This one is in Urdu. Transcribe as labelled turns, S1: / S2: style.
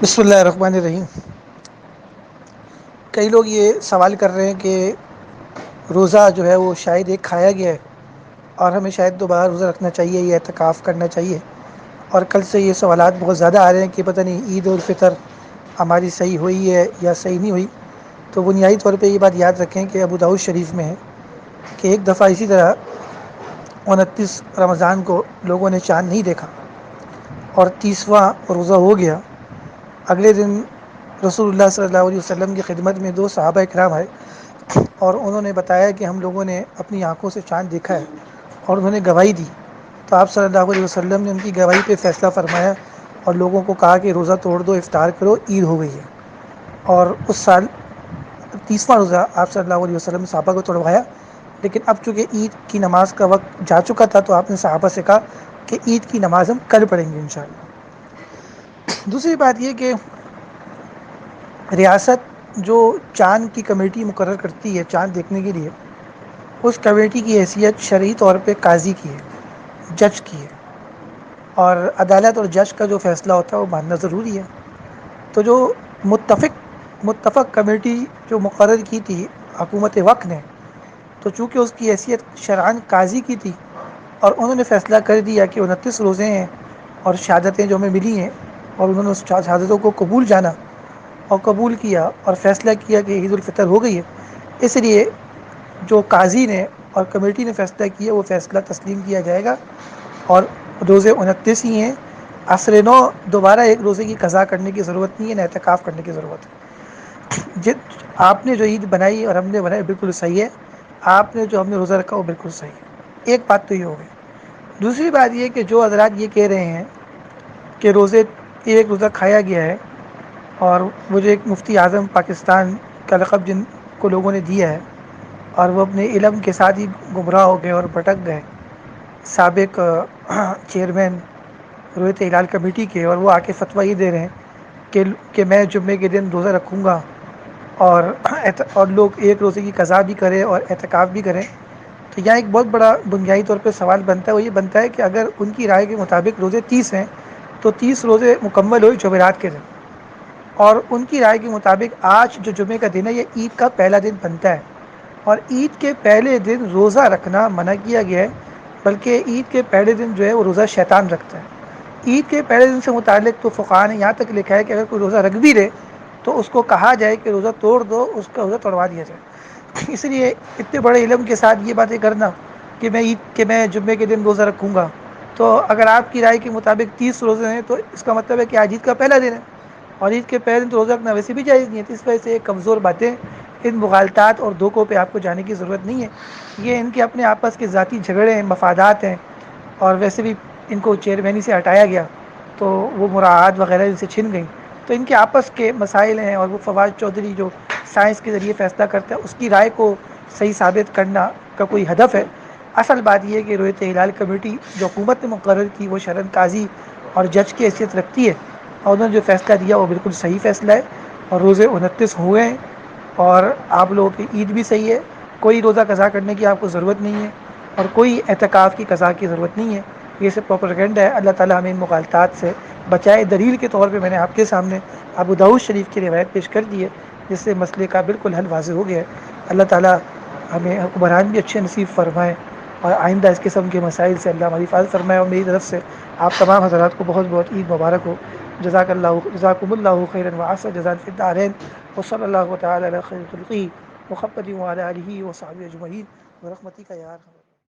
S1: بسم اللہ الرحمن الرحیم۔ کئی لوگ یہ سوال کر رہے ہیں کہ روزہ جو ہے وہ شاید ایک کھایا گیا ہے اور ہمیں شاید دوبارہ روزہ رکھنا چاہیے یا اعتکاف کرنا چاہیے، اور کل سے یہ سوالات بہت زیادہ آ رہے ہیں کہ پتہ نہیں عید الفطر ہماری صحیح ہوئی ہے یا صحیح نہیں ہوئی۔ تو بنیادی طور پہ یہ بات یاد رکھیں کہ ابو داؤد شریف میں ہے کہ ایک دفعہ اسی طرح 29 رمضان کو لوگوں نے چاند نہیں دیکھا اور 30واں روزہ ہو گیا۔ اگلے دن رسول اللہ صلی اللہ علیہ وسلم کی خدمت میں دو صحابہ کرام آئے اور انہوں نے بتایا کہ ہم لوگوں نے اپنی آنکھوں سے چاند دیکھا ہے، اور انہوں نے گواہی دی۔ تو آپ صلی اللہ علیہ وسلم نے ان کی گواہی پہ فیصلہ فرمایا اور لوگوں کو کہا کہ روزہ توڑ دو، افطار کرو، عید ہو گئی ہے۔ اور اس سال 30واں روزہ آپ صلی اللہ علیہ وسلم نے صحابہ کو توڑوایا، لیکن اب چونکہ عید کی نماز کا وقت جا چکا تھا تو آپ نے صحابہ سے کہا کہ عید کی نماز ہم کل پڑھیں گے انشاءاللہ۔ دوسری بات یہ کہ ریاست جو چاند کی کمیٹی مقرر کرتی ہے چاند دیکھنے کے لیے، اس کمیٹی کی حیثیت شرعی طور پہ قاضی کی ہے، جج کی ہے، اور عدالت اور جج کا جو فیصلہ ہوتا ہے وہ ماننا ضروری ہے۔ تو جو متفق کمیٹی جو مقرر کی تھی حکومت وقت نے، تو چونکہ اس کی حیثیت شرعاً قاضی کی تھی اور انہوں نے فیصلہ کر دیا کہ 29 روزے ہیں اور شہادتیں جو ہمیں ملی ہیں، اور انہوں نے اس شہادتوں کو قبول جانا اور قبول کیا اور فیصلہ کیا کہ عید الفطر ہو گئی ہے، اس لیے جو قاضی نے اور کمیٹی نے فیصلہ کیا وہ فیصلہ تسلیم کیا جائے گا، اور روزے 29 ہی ہیں۔ عصر نو دوبارہ ایک روزے کی قضا کرنے کی ضرورت نہیں ہے، نہ اعتکاف کرنے کی ضرورت ہے۔ آپ نے جو عید بنائی اور ہم نے بنائی بالکل صحیح ہے، آپ نے جو ہم نے روزہ رکھا وہ بالکل صحیح ہے۔ ایک بات تو یہ ہو گئی۔ دوسری بات یہ کہ جو حضرات یہ کہہ رہے ہیں کہ روزے ایک روزہ کھایا گیا ہے، اور مجھے ایک مفتی اعظم پاکستان کا لقب جن کو لوگوں نے دیا ہے، اور وہ اپنے علم کے ساتھ ہی گمراہ ہو گئے اور بھٹک گئے، سابق چیئرمین رویت ہلال کمیٹی کے، اور وہ آ کے فتویٰ یہ دے رہے ہیں کہ میں جمعے کے دن روزہ رکھوں گا، اور لوگ ایک روزے کی قضا بھی کریں اور اعتکاف بھی کریں۔ تو یہاں ایک بہت بڑا بنیادی طور پہ سوال بنتا ہے، وہ یہ بنتا ہے کہ اگر ان کی رائے کے مطابق روزے 30 ہیں تو 30 روزے مکمل ہوئے جمعرات کے دن، اور ان کی رائے کے مطابق آج جو جمعے کا دن ہے یہ عید کا پہلا دن بنتا ہے، اور عید کے پہلے دن روزہ رکھنا منع کیا گیا ہے، بلکہ عید کے پہلے دن جو ہے وہ روزہ شیطان رکھتا ہے۔ عید کے پہلے دن سے متعلق تو فقہاء نے یہاں تک لکھا ہے کہ اگر کوئی روزہ رکھ بھی لے تو اس کو کہا جائے کہ روزہ توڑ دو، اس کا روزہ توڑوا دیا جائے۔ اس لیے اتنے بڑے علم کے ساتھ یہ باتیں کرنا کہ میں جمعے کے دن روزہ رکھوں گا، تو اگر آپ کی رائے کے مطابق 30 روزے ہیں تو اس کا مطلب ہے کہ آج عید کا پہلا دن ہے، اور عید کے پہلے دن تو روزہ رکھنا ویسے بھی جائز نہیں ہے۔ تو اس وجہ سے یہ کمزور باتیں، ان مغالطات اور دھوکوں پہ آپ کو جانے کی ضرورت نہیں ہے۔ یہ ان کے اپنے آپس کے ذاتی جھگڑے ہیں، مفادات ہیں، اور ویسے بھی ان کو چیئرمینی سے ہٹایا گیا تو وہ مراعات وغیرہ ان سے چھن گئیں، تو ان کے آپس کے مسائل ہیں، اور وہ فواد چودھری جو سائنس کے ذریعے فیصلہ کرتا ہے اس کی رائے کو صحیح ثابت کرنا کا کوئی ہدف ہے۔ اصل بات یہ ہے کہ رویت ہلال کمیٹی جو حکومت نے مقرر کی وہ شرعاً قاضی اور جج کی حیثیت رکھتی ہے، اور انہوں نے جو فیصلہ دیا وہ بالکل صحیح فیصلہ ہے، اور روزے 29 ہوئے ہیں، اور آپ لوگوں کی عید بھی صحیح ہے۔ کوئی روزہ قضا کرنے کی آپ کو ضرورت نہیں ہے، اور کوئی اعتکاف کی قضا کی ضرورت نہیں ہے۔ یہ سب پروپیگنڈا ہے۔ اللہ تعالیٰ ہمیں ان مغالطات سے بچائے۔ دلیل کے طور پہ میں نے آپ کے سامنے ابو داؤد شریف کی روایت پیش کر دی ہے، جس سے مسئلے کا بالکل حل واضح ہو گیا ہے۔ اللہ تعالیٰ ہمیں حکمران بھی اچھے نصیب فرمائے، اور آئندہ اس قسم کے مسائل سے اللہ ہماری حفاظت فرمائے۔ اور میری طرف سے آپ تمام حضرات کو بہت بہت عید مبارک ہو۔ جزاکم اللہ خیرا وأحسن جزاء فی الدارین، وصلی اللہ تعالی علی خیر خلقہ محمد وعلی آلہ وصحبہ اجمعین برحمتک یا ارحم